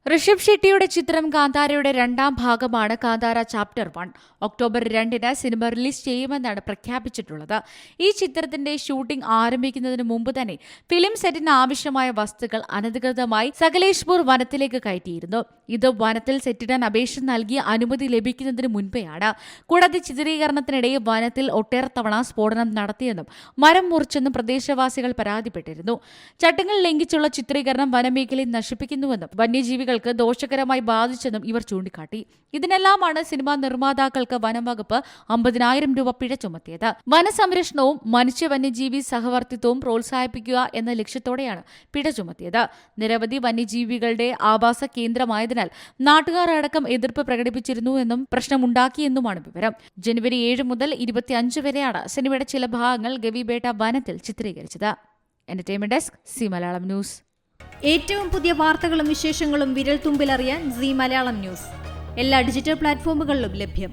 ഋഷഭ് ഷെട്ടിയുടെ ചിത്രം കാന്താരയുടെ രണ്ടാം ഭാഗമാണ് കാന്താര ചാപ്റ്റർ 1. ഒക്ടോബർ 2-ന് സിനിമ റിലീസ് ചെയ്യുമെന്നാണ് പ്രഖ്യാപിച്ചിട്ടുള്ളത്. ഈ ചിത്രത്തിന്റെ ഷൂട്ടിംഗ് ആരംഭിക്കുന്നതിന് മുമ്പ് തന്നെ ഫിലിം സെറ്റിന് ആവശ്യമായ വസ്തുക്കൾ അനധികൃതമായി സകലേഷ്പൂർ വനത്തിലേക്ക് കയറ്റിയിരുന്നു. ഇത് വനത്തിൽ സെറ്റിടാൻ അപേക്ഷ നൽകിയ അനുമതി ലഭിക്കുന്നതിന് മുൻപെയാണ്. കൂടാതെ ചിത്രീകരണത്തിനിടെ വനത്തിൽ ഒട്ടേറെ തവണ സ്ഫോടനം നടത്തിയെന്നും മരം മുറിച്ചെന്നും പ്രദേശവാസികൾ പരാതിപ്പെട്ടിരുന്നു. ചട്ടങ്ങൾ ലംഘിച്ചുള്ള ചിത്രീകരണം വനമേഖലയെ നശിപ്പിക്കുന്നുവെന്നും വന്യജീവികൾ ദോഷകരമായി ബാധിച്ചെന്നും ഇവർ ചൂണ്ടിക്കാട്ടി. ഇതിനെല്ലാമാണ് സിനിമാ നിർമ്മാതാക്കൾക്ക് വനംവകുപ്പ് 50,000 രൂപ പിഴ ചുമത്തിയത്. വനസംരക്ഷണവും മനുഷ്യ വന്യജീവി സഹവർത്തിത്വവും പ്രോത്സാഹിപ്പിക്കുക എന്ന ലക്ഷ്യത്തോടെയാണ് പിഴ ചുമത്തിയത്. നിരവധി വന്യജീവികളുടെ ആവാസ കേന്ദ്രമായതിനാൽ നാട്ടുകാർ അടക്കം എതിർപ്പ് പ്രകടിപ്പിച്ചിരുന്നുവെന്നും പ്രശ്നമുണ്ടാക്കിയെന്നുമാണ് വിവരം. ജനുവരി 7 മുതൽ 25 വരെയാണ് സിനിമയുടെ ചില ഭാഗങ്ങൾ ഗവിബേട്ട വനത്തിൽ ചിത്രീകരിച്ചത്. Entertainment desk, C Malayalam news. ഏറ്റവും പുതിയ വാർത്തകളും വിശേഷങ്ങളും വിരൽ തുമ്പിലറിയാൻ സി മലയാളം ന്യൂസ് എല്ലാ ഡിജിറ്റൽ പ്ലാറ്റ്ഫോമുകളിലും ലഭ്യം.